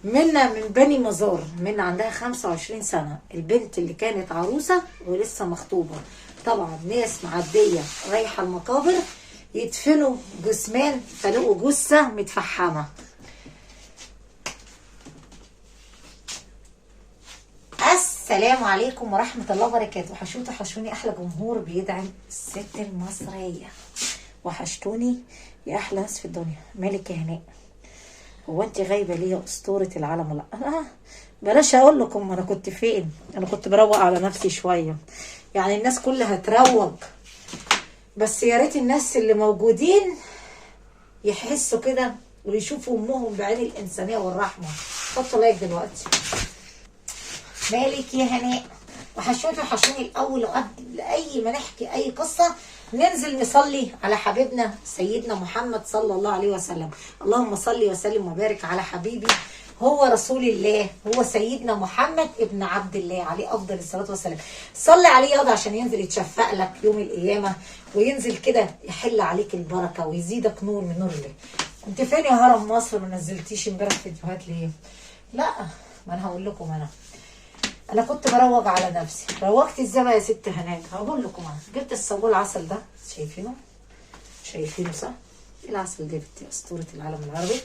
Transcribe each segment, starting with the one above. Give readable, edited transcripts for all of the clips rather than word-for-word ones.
منا من بني مزار، منا عندها 25 سنة، البنت اللي كانت عروسة ولسه مخطوبة. طبعا ناس معدية رايحة المقابر يدفنوا جثمان فلقوا جثة متفحمة. السلام عليكم ورحمة الله وبركاته. وحشوني أحلى جمهور بيدعم الست المصرية. وحشتوني يا أحلى ناس في الدنيا. مالك يا هناء؟ هو انت غايبة ليه يا أسطورة العالم؟ لا بلاش أقول لكم أنا كنت فين. أنا كنت بروق على نفسي شوية، يعني الناس كلها تروج، بس يا ريت الناس اللي موجودين يحسوا كده ويشوفوا أمهم بعين الإنسانية والرحمة. حطوا لايك دلوقتي. مالك يا هناء؟ وحشوني الأول، وقبل أي ما نحكي أي قصة ننزل نصلي على حبيبنا سيدنا محمد صلى الله عليه وسلم. اللهم صل وسلم وبارك على حبيبي هو رسول الله، هو سيدنا محمد ابن عبد الله عليه أفضل الصلاة والسلام. صلي عليه ياض عشان ينزل يتشفق لك يوم القيامة، وينزل كده يحل عليك البركة ويزيدك نور من نور الله. كنت فين يا هرم مصر؟ ما نزلتيش امبارح فيديوهات ليه؟ لا ما أنا هقول لكم. انا كنت بروج على نفسي. روجت ازاي بقى يا ست هناك؟ هقول لكم. انا جبت الصابون العسل ده، شايفينه صح؟ ايه العسل ده يا اسطوره العالم العربي؟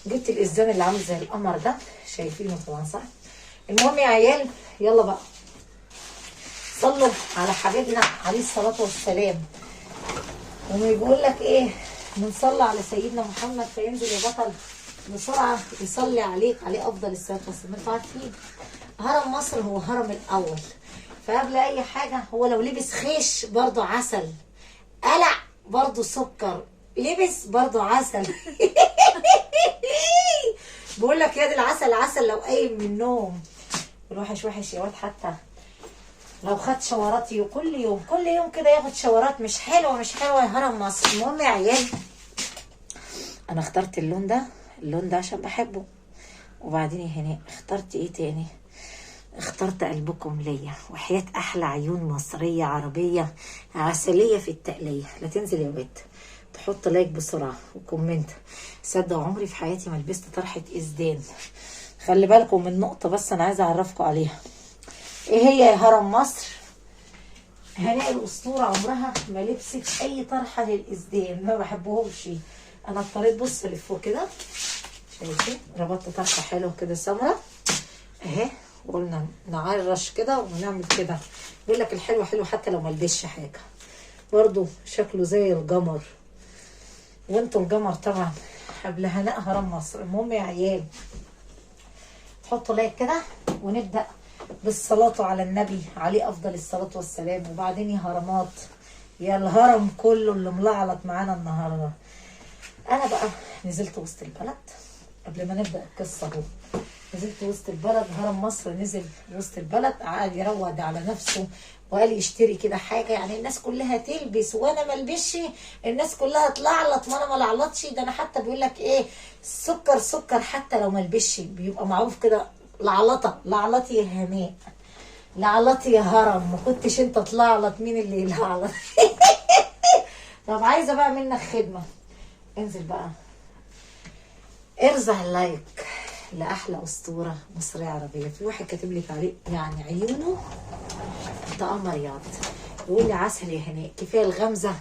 جبت الازازان اللي عامل زي القمر ده، شايفينه طبعا صح؟ المهم يا عيال يلا بقى صلوا على حبيبنا عليه الصلاه والسلام. وما بيقول لك ايه؟ بنصلي على سيدنا محمد فينزل يا بطل بسرعه يصلي عليك عليه افضل الصلاه والسلام. انتوا عارفين هرم مصر هو هرم الاول، فقبل اي حاجه هو لو لبس خيش برضه عسل، قلع برضه سكر، لبس برضه عسل. بقول لك يا دي العسل عسل لو قايم من النوم. الوحش وحش يا واد، حتى لو خد شاوراتي كل يوم كده ياخد شاورات مش حلوه يا هرم مصر. المهم يا عيال انا اخترت اللون ده عشان بحبه. وبعدين يا هناء اخترت ايه تاني؟ اخترت قلبكم ليا وحياة احلى عيون مصرية عربية عسلية في التقلية. لا تنزل يا بنت تحط لايك بسرعة وكومنت. صدق عمري في حياتي ما لبست طرحة اسدان. خلي بالكم من نقطة بس انا عايزة اعرفكم عليها. ايه هي يا هرم مصر؟ هناء الاسطورة عمرها ما لبست اي طرحة للاسدان، ما بحبهمش. انا اضطريت بص لفوق كده، شايفين؟ ربطت طرحة حلوة كده سمرة اهي، وقلنا نعرش كده ونعمل كده. بيقول لك الحلو حلو حتى لو ما لبسش حاجه، برضو شكله زي القمر. وانتوا القمر طبعا قبل هناء هرم مصر. المهم يا عيال تحطوا لايك كده ونبدا بالصلاه على النبي عليه افضل الصلاه والسلام. وبعدين يا هرمات، يا الهرم كله اللي ملعلط معانا النهارده، انا بقى نزلت وسط البلد قبل ما نبدا القصه اهو. نزلت وسط البلد، هرم مصر نزل وسط البلد، قعد يروض على نفسه وقال يشتري كده حاجه يعني الناس كلها تلبس وانا ما البسش، الناس كلها تلعلط وانا ما لعلطش. ده انا حتى بيقول لك ايه، سكر حتى لو ما البسش بيبقى معروف كده. لعلطي يا هناء، لعلطي يا هرم، ما كنتش انت تلعلط مين اللي يلعلط؟ طب عايزه بقى منك خدمه، انزل بقى ارزع اللايك لأحلى أسطورة مصرية عربية. في واحد كاتب لي تعليق يعني عيونه انت قمر ياض، يقول لي عسل يا هناء، كفايه الغمزة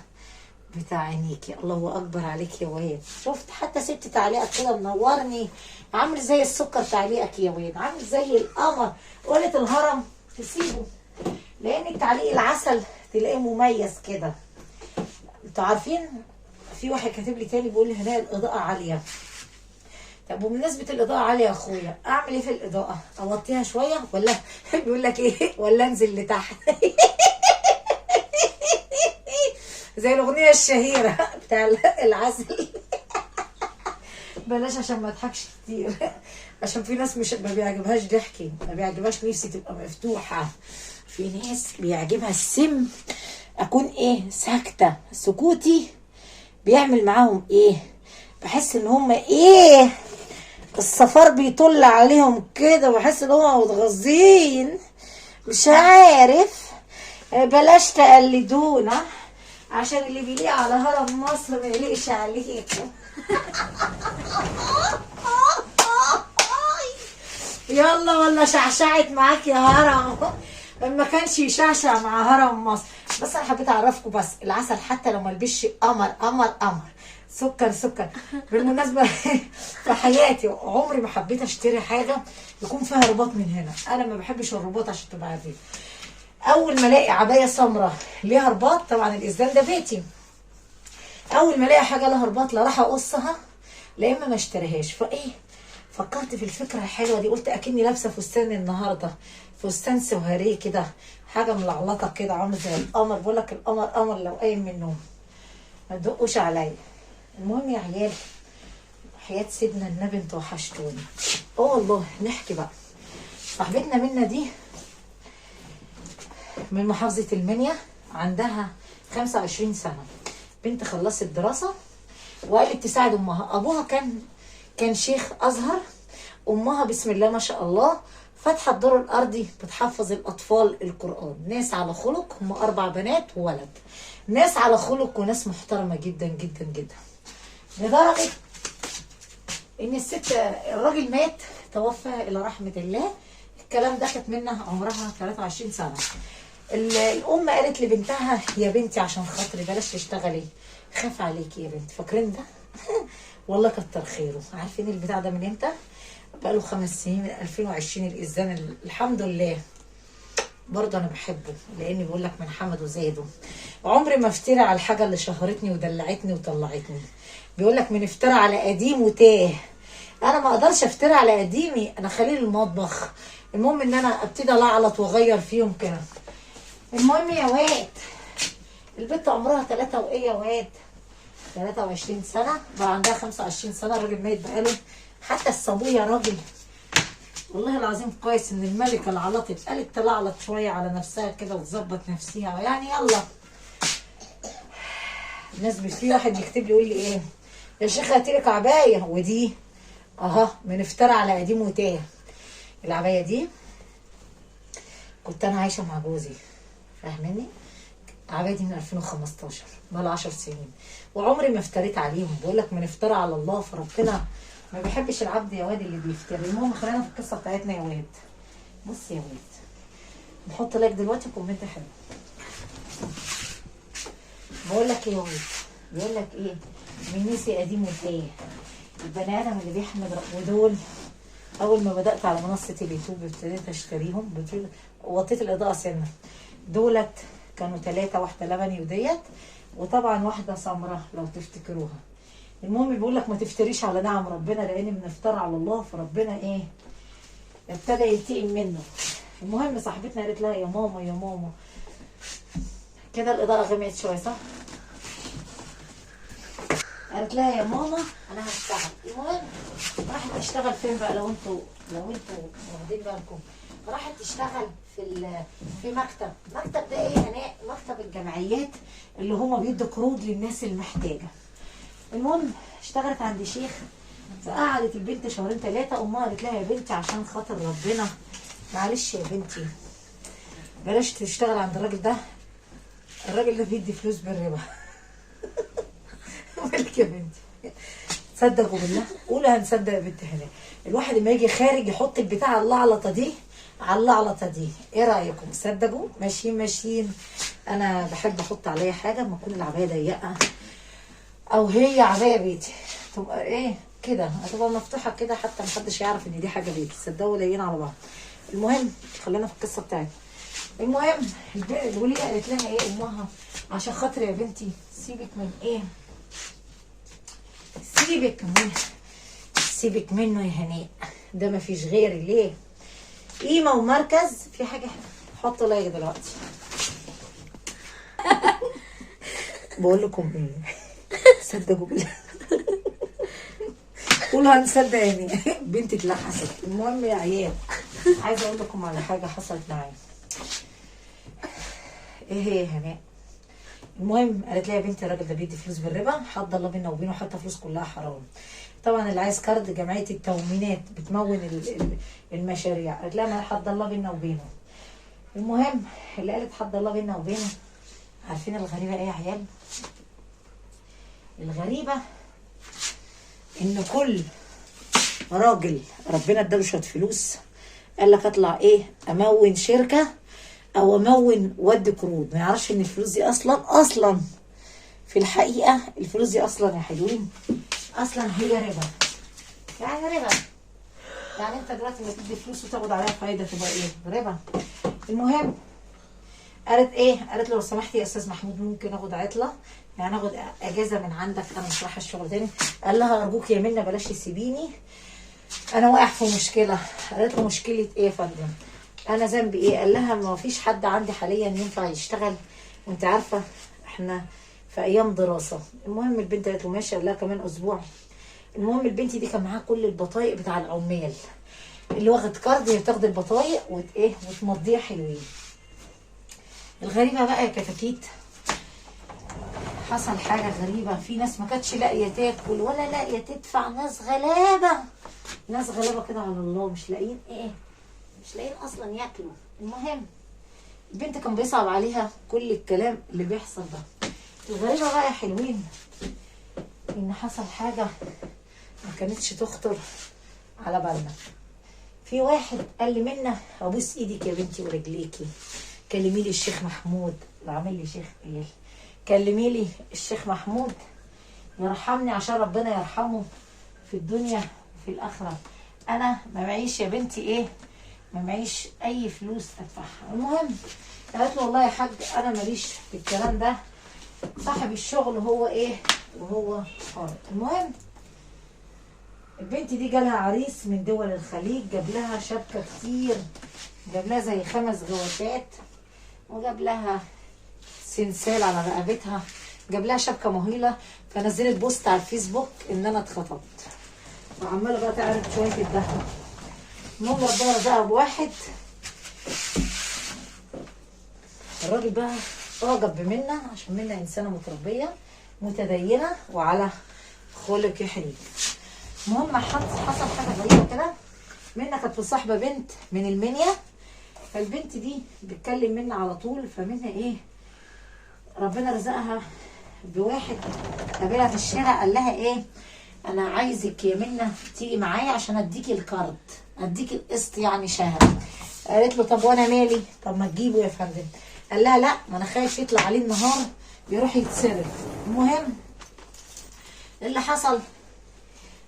بتاع عينيكي، الله أكبر عليك يا واد. شفت حتى سبت تعليقك كده منورني، عامل زي السكر تعليقك يا واد، عامل زي القمر. قلت الهرم تسيبه لأن التعليق العسل تلاقيه مميز كده. انتوا عارفين في واحد كاتب لي تاني بيقول لي هناء الإضاءة عالية. طب بمناسبة الإضاءة عالية يا أخويا، أعمل إيه في الإضاءة؟ أوطيها شوية ولا بيقول لك إيه؟ ولا أنزل لتحت؟ زي الأغنية الشهيرة بتاع العسل. بلاش عشان ما أضحكش كتير، عشان في ناس مش ما بيعجبهاش ضحكي، ما بيعجبهاش نفسي تبقى مفتوحة. في ناس بيعجبها السم أكون إيه؟ ساكتة. سكوتي بيعمل معاهم إيه؟ بحس إن هما إيه؟ الصفار بيطل عليهم كده، وبحس ان هم متغاظين. مش عارف، بلاش تقلدونا عشان اللي بيليق على هرم مصر ما يليقش عليكم. يلا ولا شعشعت معاك يا هرم. ما كانش يشعشع مع هرم مصر. بس انا حبيت اعرفكم بس العسل حتى لو ما لبسش قمر قمر قمر، سكر سكر. بالمناسبه في حياتي عمري ما حبيت اشتري حاجه يكون فيها رباط من هنا، انا ما بحبش الرباط عشان تبقى عارفين. اول ما الاقي عبايه سمراء ليها رباط، طبعا الاسدان ده بيتي، اول ما الاقي حاجه لها رباط لا راح اقصها لا اما ما اشتريهاش. فايه فكرت في الفكره الحلوه دي، قلت اكني لابسه فستان النهارده، فستان سوهريه كده، حاجه ملعلطه كده عامله زي القمر. بقول لك القمر قمر لو قايم من النوم، ما تدقوش عليا. المهم يا عيال، حياه سيدنا النبي انتوا وحشتوني. والله نحكي بقى. صاحبتنا منا دي من محافظه المنيا، عندها 25 سنه، بنت خلصت دراسه وقالت تساعد امها. ابوها كان شيخ ازهر، امها بسم الله ما شاء الله فاتحه الدور الارضي بتحفظ الاطفال القران. ناس على خلق، هم 4 بنات وولد، ناس على خلق وناس محترمه جدا جدا جدا، لدرجه ان الراجل مات توفى الى رحمه الله. الكلام ده كانت منها عمرها 23 سنه. الام قالت لبنتها يا بنتي عشان خاطري بلاش تشتغلي، خاف عليكي يا بنتي. فاكرين ده؟ والله كتر خيره. عارفين البتاع ده من امتى؟ بقاله 5 سنين، من 2020 الإذان. الحمد لله. برضه انا بحبه لاني بقول لك من حمد وزاده. عمري ما افترى على الحاجه اللي شهرتني ودلعتني وطلعتني. بيقول لك من افترى على قديم وتاه. انا ما اقدرش افترى على قديمي، انا خليل المطبخ. المهم ان انا ابتدي العلط واغير فيهم كده. المهم يا واد، البنت عمرها 3 وايه يا واد 23 سنه، بقى عندها 25 سنه. الراجل ميت بقاله، حتى الصابون يا راجل والله العظيم كويس ان الملكه اللي علطت قالت تلعلط شويه على نفسها كده وتظبط نفسها يعني. يلا الناس في واحد بيكتب لي يقول لي ايه يا شيخه هاتي لك عبايه، ودي من افترى على قديم وتاه. العبايه دي كنت انا عايشه مع جوزي، فاهماني؟ العبايه دي من 2015، بقى 10 سنين، وعمري ما افتريت عليهم. بقول لك من افترى على الله، فربنا ما بيحبش العبد يا واد اللي بيفتري. المهم خلينا في القصه بتاعتنا يا واد. بص يا واد، نحط لك دلوقتي كومنت حلو. بقول لك ايه يا واد، بيقول لك ايه من نسي قديم وتاه. البني ادم اللي بيحمد ودول اول ما بدات على منصه اليوتيوب ابتديت اشتريهم، وطيت الاضاءه سنه. دولت كانوا 3، واحده لبني وديت، وطبعا واحده سمراء لو تفتكروها. المهم بيقول لك ما تفتريش على نعم ربنا، لان من افترى على الله فربنا ايه ابتدى ينتقم منه. المهم صاحبتنا قالت لها يا ماما يا ماما، كده الاضاءه غمقت شويه صح؟ قالت لها يا ماما انا هشتغل. المهم راحت تشتغل فين بقى؟ لو انتوا واخدين بالكم، راحت تشتغل في مكتب ده ايه هناء؟ مكتب الجمعيات اللي هما بيدوا قروض للناس المحتاجه. المهم اشتغلت عند شيخ، فقعدت البنت 2 3. امها قالت لها يا بنتي عشان خاطر ربنا معلش يا بنتي بلاش تشتغل عند الراجل ده، الراجل ده بيدي فلوس بالربا. مالك يا بنتي؟ تصدقوا بالله؟ قولوا هنصدق يا بنت هنا. الواحد لما يجي خارج يحط البتاع على اللعلطه دي على اللعلطه دي، ايه رايكم؟ تصدقوا؟ ماشيين. انا بحب احط عليا حاجه لما تكون العبايه ضيقه او هي عبايه بيتي تبقى ايه كده، هتبقى مفتوحه كده حتى محدش يعرف ان دي حاجه بيتي. تصدقوا لاقيين على بعض. المهم خلينا في القصه بتاعتي. المهم الوليه قالت لها ايه امها عشان خاطر يا بنتي سيبك من ايه، سيبك منه يا هناء، ده مفيش غيري ليه قيمه ومركز في حاجه. حطوا لايك دلوقتي. بقول لكم ايه، صدقوا بالله. قولوا هنصدق يعني. بنتي اتلحست. المهم يا عيال، عايزه اقول لكم على حاجه حصلت معايا. ايه هي يا هناء؟ المهم قالت لي يا بنتي الراجل ده بيدي فلوس بالربا، حد الله بينا وبينه، حتى فلوس كلها حرام. طبعا اللي عايز كارد جمعيه التموينات بتمون المشاريع، قالت لها ما حد الله بينا وبينه. المهم اللي قالت حد الله بينا وبينه، عارفين الغريبه ايه يا عيال؟ الغريبه ان كل راجل ربنا اداله شويه فلوس قال لك اطلع ايه امون شركه او امون ود قروض، ما يعرفش ان الفلوس دي اصلا في الحقيقه الفلوس دي اصلا يا حلوين اصلا هي ربا. يعني ربا، يعني انت دلوقتي لما تدي فلوس وتاخد عليها فايده تبقى ايه؟ ربا. المهم قالت ايه؟ قالت له لو سمحتي يا استاذ محمود ممكن اخد عطله، يعني اخد اجازه من عندك، انا مش رايحه الشغل تاني. قال لها ارجوك يا منى بلاش تسيبيني، انا واقع في مشكله. قالت له مشكله ايه يا فندم؟ انا ذنبي ايه؟ قال لها ما فيش حد عندي حاليا ينفع يشتغل، وانت عارفه احنا في ايام دراسه. المهم البنت قالت له ماشي. قال لها كمان اسبوع. المهم البنت دي كان معاها كل البطايق بتاع العمال، اللي واخد كارد هي بتاخد البطايق ايه وتمضيها حلوين. الغريبه بقى يا كتاكيت حصل حاجه غريبه، في ناس ما كانتش لاقيه تاكل ولا لاقيه تدفع، ناس غلابه، ناس غلابه كده على الله، مش لاقيين ايه، مش لاقيين اصلا ياكلوا. المهم البنت كان بيصعب عليها كل الكلام اللي بيحصل ده. الغريبه بقى يا حلوين ان حصل حاجه ما كانتش تخطر على بالنا. في واحد قال لي منى ابوس ايدك يا بنتي ورجليكي كلمي لي الشيخ محمود، اللي عامل لي شيخ ايه، كلمي لي الشيخ محمود يرحمني عشان ربنا يرحمه في الدنيا وفي الاخره. انا ما معيش يا بنتي ايه، ما معيش اي فلوس ادفعها. المهم قالت له والله يا حاج انا ماليش في الكلام ده، صاحب الشغل هو ايه وهو حر. المهم البنت دي جالها عريس من دول الخليج، جاب لها شبكه كتير، جاب لها زي 5 جوازات، وجاب لها سلسال على رقبتها، جاب لها شبكه مهيله. فنزلت بوست على الفيسبوك ان انا اتخطبت، وعماله بقى تعرض شويه الذهب. المهم ربنا رزقها بواحد، الراجل بقى اعجب بمنى عشان منى انسانه متربيه متدينه وعلى خلق حلو. المهم حصل حاجه غريبه كده. منى كانت مصاحبه بنت من المنيا، فالبنت دي بتكلم منى على طول، فمنى ايه ربنا رزقها بواحد قابلها في الشارع قال لها ايه انا عايزك يا منى تيجي معايا عشان اديكي الكارد، اديكي القسط يعني شهر. قالت له طب وانا مالي، طب ما تجيبه يا فندم. قال لها لا ما انا خايف يطلع عليه النهار يروح يتصرف. المهم اللي حصل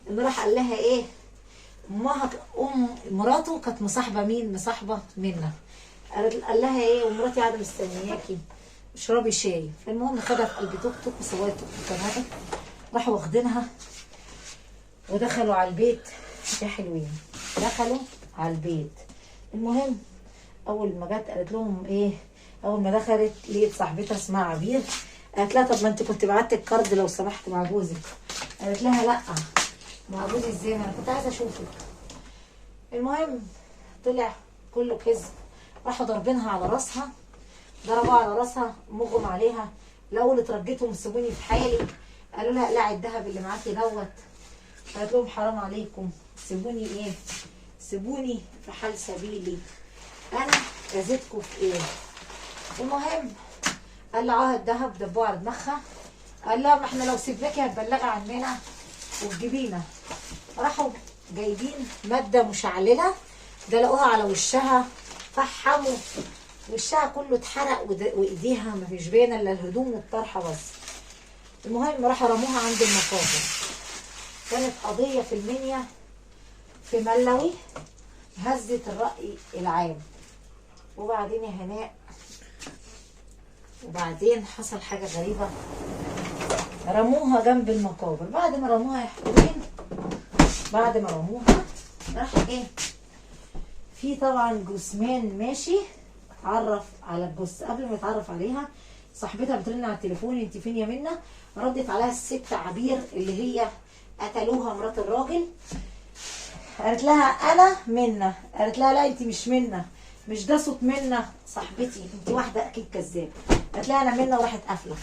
اللي راح قال لها ايه امها مراته كانت مصاحبه مين، مصاحبه منى. قال لها ايه ومراتي قاعده مستنياكي اشربي شاي. فالمهم خدها في قلب توك توك وسواق توك توك كمان، راحوا واخدينها ودخلوا على البيت يا حلوين، دخلوا على البيت. المهم اول ما جت قالت لهم ايه، اول ما دخلت لقيت صاحبتها اسمها عبير، قالت لها طب ما انت كنت بعتي الكارد لو سمحت مع جوزك. قالت لها لا مع جوزي ازاي، ما انا كنت عايزه اشوفك. المهم طلع كله كذب، راحوا ضاربينها على راسها، ضربوا على راسها مغم عليها. الاول اترجيتهم سيبوني في حالي، قالوا لها اقلعي الذهب اللي معاكي دوت. قالت لهم حرام عليكم سيبوني ايه، سيبوني في حال سبيلي، انا اذيتكم في ايه. المهم قلعوها الذهب دبوها على دماغها، قال لها ما احنا لو سيبناكي هتبلغي عننا وتجيبينا. راحوا جايبين ماده مشعلله دلقوها على وشها، فحموا وشها كله اتحرق وايديها ما فيش باينه الا الهدوم والطرحه بس. المهم راحوا رموها عند المقابر. كانت قضيه في المنيا في ملوي هزت الرأي العام. وبعدين يا هناء وبعدين حصل حاجه غريبه، رموها جنب المقابر. بعد ما رموها يا حلوين، بعد ما رموها راح ايه، في طبعا جثمان ماشي اتعرف على الجثه. قبل ما يتعرف عليها صاحبتها بترن على التليفون انت فين يا منى، ردت عليها الست عبير اللي هي قتلوها مرات الراجل. قالت لها انا منى، قالت لها لا انت مش منى، مش ده صوت منى صاحبتي، انت واحده اكيد كذابه. قالت لها انا منى وراحت قافله.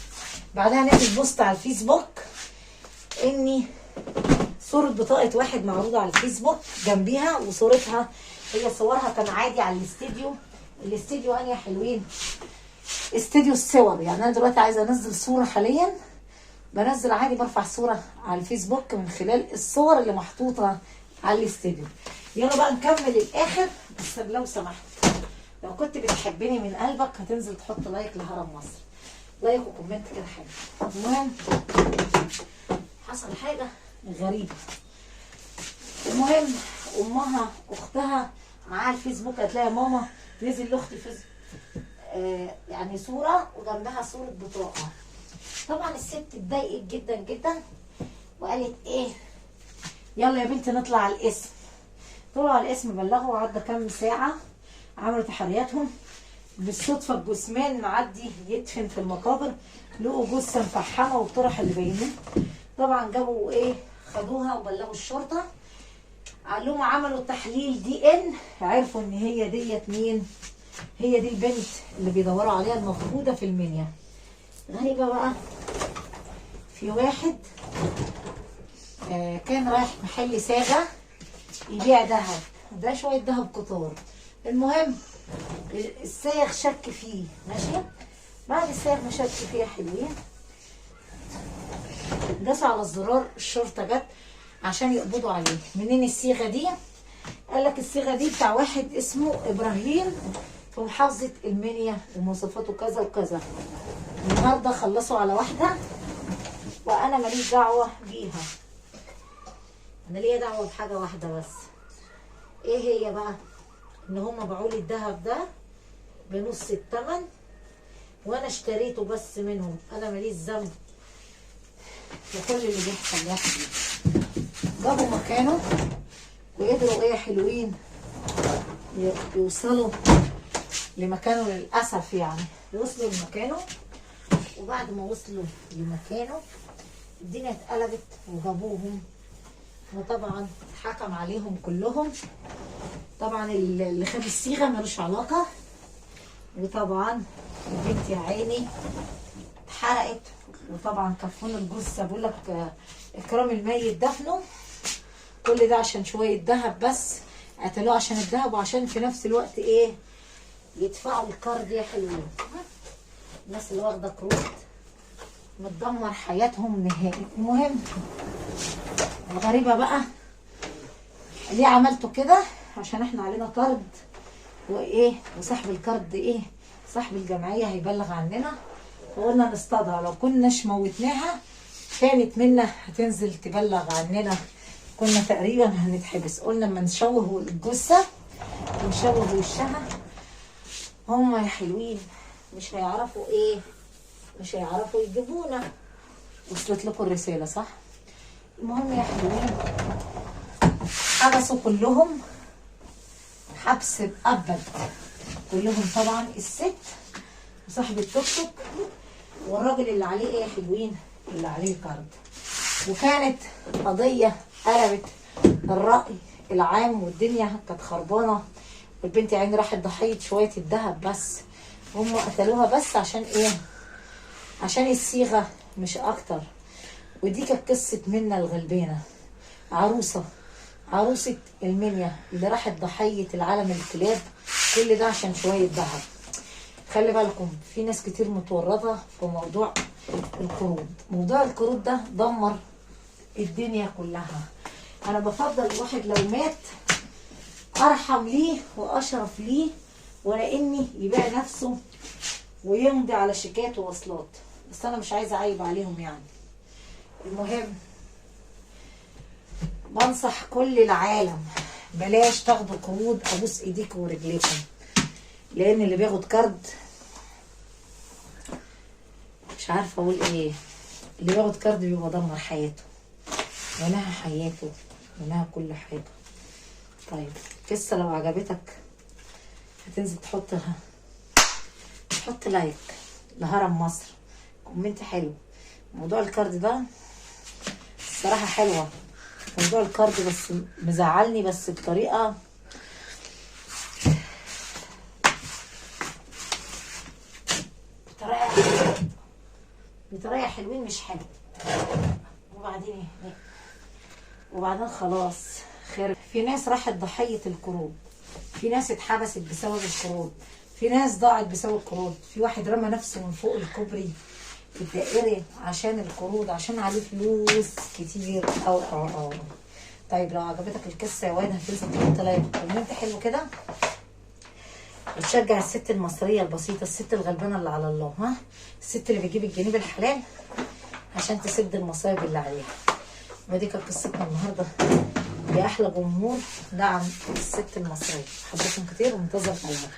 بعدها نزلت بوست على الفيسبوك اني صورة بطاقة واحد معروضة على الفيسبوك جنبيها وصورتها هي، صورها كان عادي على الاستديو اني يا حلوين استديو الصور. يعني انا دلوقتي عايزه انزل صوره حاليا بنزل عادي، برفع صوره على الفيسبوك من خلال الصور اللي محطوطه على الاستديو. يلا بقى نكمل الاخر. بس لو سمحت لو كنت بتحبني من قلبك هتنزل تحط لايك لهرم مصر، لايك وكومنت كده حلو. المهم حصل حاجه غريبه. المهم امها اختها معاها الفيسبوك، هتلاقي ماما نزل لاختي فيسبوك يعني صوره وجنبها صوره بطاقه. طبعا الست اتضايقت جدا جدا وقالت ايه، يلا يا بنتي نطلع على الاسم. طلعوا على الاسم، بلغوا، عدى كام ساعه عملوا تحرياتهم. بالصدفه الجثمان معدي يدفن في المقابر، لقوا جثه مفحمه والطرح اللي باينين. طبعا جابوا ايه، خدوها وبلغوا الشرطه، قال لهم عملوا تحليل دي ان، عرفوا ان هي ديت مين، هي دي البنت اللي بيدوروا عليها المفقوده في المنيا. غريبه بقى، في واحد كان رايح محل ساغه يبيع ذهب، ده شويه ذهب كتار. المهم السايغ شك فيه، ماشي، بعد السايغ ما شك فيه حلوين داسوا على الزرار، الشرطه جت عشان يقبضوا عليه. منين الصيغه دي؟ قال لك الصيغه دي بتاع واحد اسمه ابراهيم في محافظه المنيا ومواصفاته كذا وكذا. النهارده خلصوا على واحده وانا ماليش دعوه بيها، انا ليا دعوه بحاجه واحده بس. ايه هي بقى؟ ان هما باعوا لي الذهب ده بنص الثمن وانا اشتريته بس منهم، انا ماليش ذنب في كل اللي بيحصل ده. جابوا مكانه وقدروا ايه حلوين يوصلوا لمكانه، للاسف يعني وصلوا لمكانه. وبعد ما وصلوا لمكانه الدنيا اتقلبت وجابوهم، وطبعا حكم عليهم كلهم. طبعا اللي خد الصيغه ملوش علاقه، وطبعا البنت يا عيني اتحرقت. وطبعا كفون الجثه، بيقول لك اكرام الميت دفنه، كل ده عشان شويه ذهب بس، قتلوه عشان الذهب وعشان في نفس الوقت ايه، يدفعوا الكارد يا حلوين. الناس اللي واخده قروض متدمر حياتهم نهائي. المهم الغريبه بقى، ليه عملتوا كده؟ عشان احنا علينا طرد وايه، وسحب الكارد ايه، صاحب الجمعيه هيبلغ عننا، وقلنا نصطادها. لو كناش موتناها كانت منا هتنزل تبلغ عننا، كنا تقريبا هنتحبس. قلنا اما نشوه الجثه ونشوه وشها، هما يا حلوين مش هيعرفوا ايه، مش هيعرفوا يجيبونا. وصلت لكم الرساله صح؟ المهم يا حلوين حبسوا كلهم حبس مؤبد كلهم، طبعا الست وصاحب التوك توك والراجل اللي عليه ايه يا حلوين، اللي عليه كارد. وكانت قضيه قلبت الرأي العام والدنيا كانت خربانه، والبنت يا عيني راحت ضحيه شويه الذهب بس، هم قتلوها بس عشان ايه، عشان الصيغه مش اكتر. ودي كانت قصه منى الغلبانه، عروسه المنيا اللي راحت ضحيه العالم الكلاب، كل ده عشان شويه ذهب. خلي بالكم في ناس كتير متورطه في موضوع القروض. موضوع القروض ده دمر الدنيا كلها. انا بفضل الواحد لو مات ارحم ليه واشرف ليه، ولا اني يبيع نفسه ويمضي على شيكات ووصلات، بس انا مش عايزه اعيب عليهم يعني. المهم بنصح كل العالم بلاش تاخدوا قروض، ابوس ايديكم ورجليكم، لان اللي بياخد كارد مش عارفه اقول ايه، اللي بياخد كارد بيبقى دمر حياته ونهى حياته ونهى كل حاجه. طيب قصه لو عجبتك هتنزل تحط لايك لهرم مصر، كومنت حلو. موضوع الكارد ده الصراحه حلوه، موضوع الكارد بس مزعلني بس بطريقه بطريقه حلوين مش حلو. وبعدين خلاص خير. في ناس راحت ضحيه القروض، في ناس اتحبست بسبب القروض، في ناس ضاعت بسبب القروض، في واحد رمى نفسه من فوق الكوبري في الدائري عشان القروض، عشان عليه فلوس كتير أو. طيب لو عجبتك القصه يا واد هتنزل تحط لايك وكومنت حلو كده، وتشجع الست المصريه البسيطه، الست الغلبانه اللي على الله، ها، الست اللي بتجيب الجنيه بالحلال عشان تسد المصايب اللي عليها. ودي كانت قصتنا النهارده يا احلى جمهور دعم الست المصريه. حبكم كتير ومنتظر كلامكم.